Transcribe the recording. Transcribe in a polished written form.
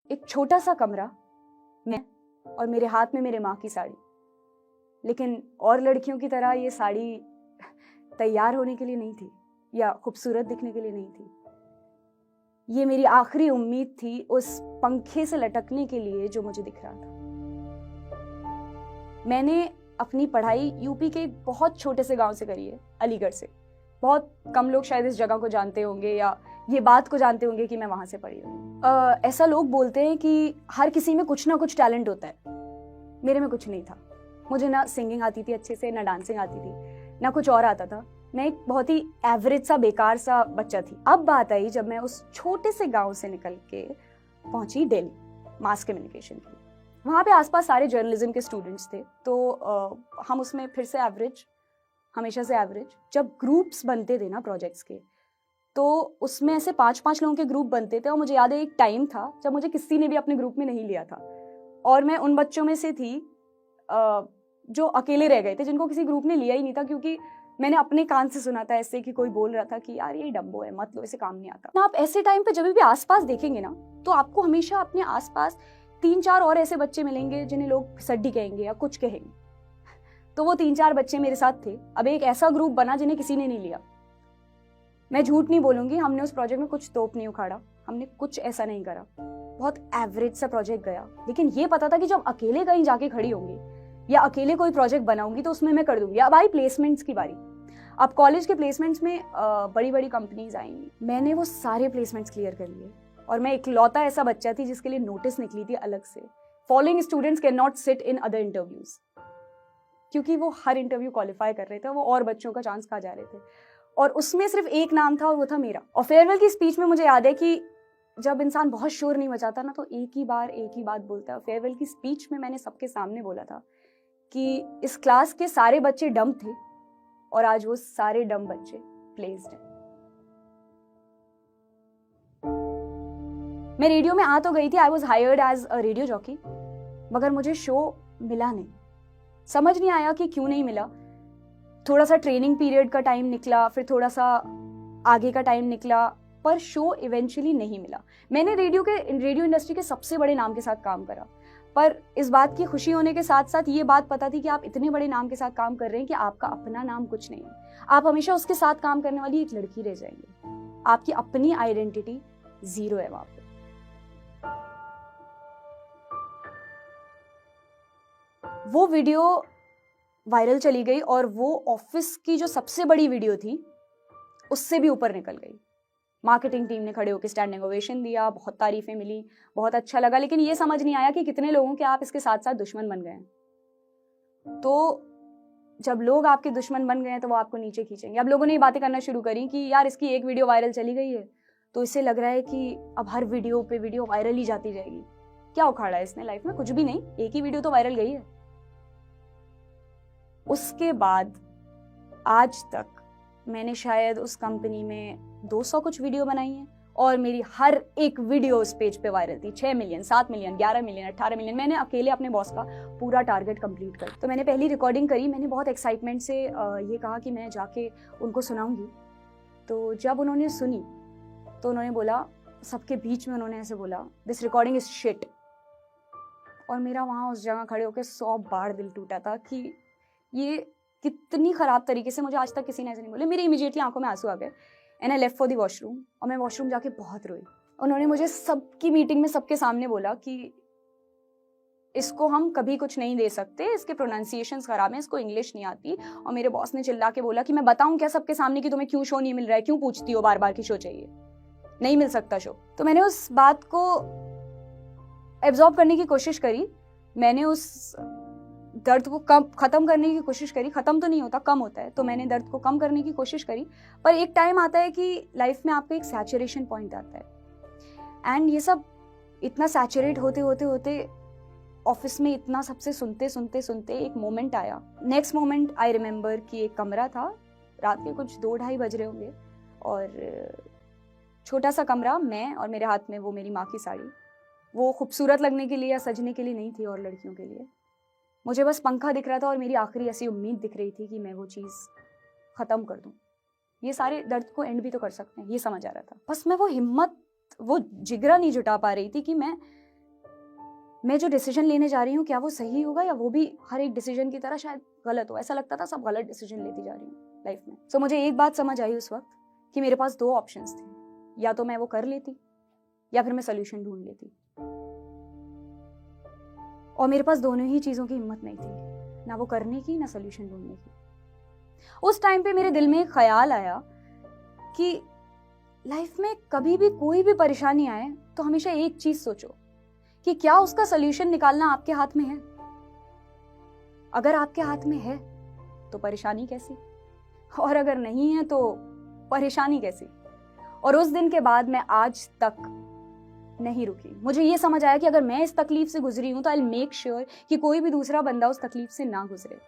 एक छोटा सा कमरा, मैं और मेरे हाथ में मेरे माँ की साड़ी। लेकिन और लड़कियों की तरह ये साड़ी तैयार होने के लिए नहीं थी या खूबसूरत दिखने के लिए नहीं थी। ये मेरी आखिरी उम्मीद थी उस पंखे से लटकने के लिए जो मुझे दिख रहा था। मैंने अपनी पढ़ाई यूपी के एक बहुत छोटे से गांव से करी है, अलीगढ़ से। बहुत कम लोग शायद इस जगह को जानते होंगे या ये बात को जानते होंगे कि मैं वहां से पढ़ी हूँ। ऐसा लोग बोलते हैं कि हर किसी में कुछ ना कुछ टैलेंट होता है। मेरे में कुछ नहीं था। मुझे ना सिंगिंग आती थी अच्छे से, ना डांसिंग आती थी, ना कुछ और आता था। मैं एक बहुत ही एवरेज सा बेकार सा बच्चा थी। अब बात आई जब मैं उस छोटे से गांव से निकल के पहुंची दिल्ली मास कम्युनिकेशन की। वहाँ पे आसपास सारे जर्नलिज्म के स्टूडेंट्स थे, तो हम उसमें फिर से एवरेज, हमेशा से एवरेज। जब ग्रुप्स बनते थे ना प्रोजेक्ट्स के, तो उसमें ऐसे 5-5 लोगों के ग्रुप बनते थे। और मुझे याद है एक टाइम था जब मुझे किसी ने भी अपने ग्रुप में नहीं लिया था, और मैं उन बच्चों में से थी जो अकेले रह गए थे, जिनको किसी ग्रुप ने लिया ही नहीं था। क्योंकि मैंने अपने कान से सुना था ऐसे कि कोई बोल रहा था कि यार ये डम्बो है, मत लो, इसे काम नहीं आता ना। आप ऐसे टाइम पे जब भी आसपास देखेंगे ना, तो आपको हमेशा अपने आसपास 3-4 और ऐसे बच्चे मिलेंगे जिन्हें लोग फिसड्डी कहेंगे या कुछ कहेंगे। तो वो 3-4 बच्चे मेरे साथ थे। अब एक ऐसा ग्रुप बना जिन्हें किसी ने नहीं लिया। मैं झूठ नहीं बोलूंगी, हमने उस प्रोजेक्ट में कुछ तोप नहीं उखाड़ा, हमने कुछ ऐसा नहीं करा। बहुत एवरेज सा प्रोजेक्ट गया। लेकिन ये पता था कि जब अकेले कहीं जाके खड़ी होंगी या अकेले कोई प्रोजेक्ट बनाऊंगी तो उसमें मैं कर दूंगी। अब आई प्लेसमेंट्स की बारी। अब कॉलेज के प्लेसमेंट्स में बड़ी बड़ी कंपनीज आएंगी। मैंने वो सारे प्लेसमेंट्स क्लियर कर लिए, और मैं इकलौता ऐसा बच्चा थी जिसके लिए नोटिस निकली थी अलग से। Following students can not sit in other interviews, क्योंकि वो हर इंटरव्यू क्वालिफाई कर रहे थे, वो और बच्चों का चांस खा जा रहे थे। और उसमें सिर्फ एक नाम था और वो था मेरा। और फेयरवेल की स्पीच में मुझे याद है कि जब इंसान बहुत शोर नहीं मचाता ना, तो एक ही बात बोलता है। फेयरवेल की स्पीच में मैंने सबके सामने बोला था कि इस क्लास के सारे बच्चे डम थे और आज वो सारे डम बच्चे प्लेस्ड हैं। मैं रेडियो में आ तो गई थी, I was hired as a radio jockey, मगर मुझे शो मिला नहीं। समझ नहीं आया कि क्यों नहीं मिला। थोड़ा सा ट्रेनिंग पीरियड का टाइम निकला, फिर थोड़ा सा आगे का टाइम निकला, पर शो इवेंचुअली नहीं मिला। मैंने रेडियो इंडस्ट्री के सबसे बड़े नाम के साथ काम करा, पर इस बात की खुशी होने के साथ साथ ये बात पता थी कि आप इतने बड़े नाम के साथ काम कर रहे हैं कि आपका अपना नाम कुछ नहीं है। आप हमेशा उसके साथ काम करने वाली एक लड़की रह जाएंगे। आपकी अपनी आइडेंटिटी जीरो है वहां पे। वो वीडियो वायरल चली गई और वो ऑफिस की जो सबसे बड़ी वीडियो थी उससे भी ऊपर निकल गई। मार्केटिंग टीम ने खड़े होकर स्टैंडिंग ओवेशन दिया, बहुत तारीफें मिली, बहुत अच्छा लगा। लेकिन ये समझ नहीं आया कि कितने लोगों के आप इसके साथ साथ दुश्मन बन गए हैं। तो जब लोग आपके दुश्मन बन गए हैं तो वो आपको नीचे खींचेंगे। अब लोगों ने ये बातें करना शुरू करी कि यार इसकी एक वीडियो वायरल चली गई है, तो इससे लग रहा है कि अब हर वीडियो पे वीडियो वायरल ही जाती जाएगी। क्या उखाड़ा है इसने लाइफ में? कुछ भी नहीं, एक ही वीडियो तो वायरल गई है। उसके बाद आज तक मैंने शायद उस कंपनी में 200 कुछ वीडियो बनाई है, और मेरी हर एक वीडियो उस पेज पे वायरल थी। 6 मिलियन, 7 मिलियन, 11 मिलियन, 18 मिलियन। मैंने अकेले अपने बॉस का पूरा टारगेट कंप्लीट कर। तो मैंने पहली रिकॉर्डिंग करी। मैंने बहुत एक्साइटमेंट से ये कहा कि मैं जाके उनको सुनाऊंगी। तो जब उन्होंने सुनी तो उन्होंने बोला, सबके बीच में उन्होंने ऐसे बोला, दिस रिकॉर्डिंग इज शिट। और मेरा वहाँ उस जगह खड़े होकर 100 बार दिल टूटा था कि ये कितनी खराब तरीके से, मुझे आज तक किसी ने ऐसे नहीं बोले। मेरे इमीडिएटली आंखों में आंसू आ गए and I left for the washroom. और मैं वॉशरूम जाके बहुत रोई। उन्होंने मुझे सबकी मीटिंग में सबके सामने बोला कि इसको हम कभी कुछ नहीं दे सकते, इसके प्रोनाउंसिएशंस खराब हैं, इसको इंग्लिश नहीं आती। और मेरे बॉस ने चिल्ला के बोला कि मैं बताऊं क्या सबके सामने कि तुम्हें क्यों शो नहीं मिल रहा है, क्यों पूछती हो बार बार कि शो चाहिए, नहीं मिल सकता शो। तो मैंने उस बात को एब्जॉर्ब करने की कोशिश करी। मैंने उस दर्द को खत्म करने की कोशिश करी। खत्म तो नहीं होता, कम होता है। तो मैंने दर्द को कम करने की कोशिश करी। पर एक टाइम आता है कि लाइफ में आपका एक सैचुरेशन पॉइंट आता है, एंड ये सब इतना सैचुरेट होते होते होते ऑफिस में इतना सबसे सुनते सुनते सुनते एक मोमेंट आया। नेक्स्ट मोमेंट आई रिमेम्बर कि एक कमरा था, रात के कुछ 2-2:30 बज रहे होंगे, और छोटा सा कमरा, मैं और मेरे हाथ में वो मेरी माँ की साड़ी। वो खूबसूरत लगने के लिए या सजने के लिए नहीं थी और लड़कियों के लिए। मुझे बस पंखा दिख रहा था और मेरी आखिरी ऐसी उम्मीद दिख रही थी कि मैं वो चीज़ ख़त्म कर दूं। ये सारे दर्द को एंड भी तो कर सकते हैं, ये समझ आ रहा था। बस मैं वो हिम्मत, वो जिगरा नहीं जुटा पा रही थी कि मैं मैं जो डिसीजन लेने जा रही हूँ क्या वो सही होगा, या वो भी हर एक डिसीजन की तरह शायद गलत हो। ऐसा लगता था सब गलत डिसीजन लेती जा रही हूँ लाइफ में। सो मुझे एक बात समझ आई उस वक्त कि मेरे पास 2 ऑप्शंस थे, या तो मैं वो कर लेती या फिर मैं सोल्यूशन ढूंढ लेती। और मेरे पास दोनों ही चीज़ों की हिम्मत नहीं थी, ना वो करने की ना सोल्यूशन ढूंढने की। उस टाइम पे मेरे दिल में एक ख्याल आया कि लाइफ में कभी भी कोई भी परेशानी आए तो हमेशा एक चीज सोचो कि क्या उसका सोल्यूशन निकालना आपके हाथ में है। अगर आपके हाथ में है तो परेशानी कैसी, और अगर नहीं है तो परेशानी कैसी। और उस दिन के बाद मैं आज तक नहीं रुकी। मुझे ये समझ आया कि अगर मैं इस तकलीफ से गुजरी हूं तो आई विल मेक श्योर कि कोई भी दूसरा बंदा उस तकलीफ से ना गुजरे।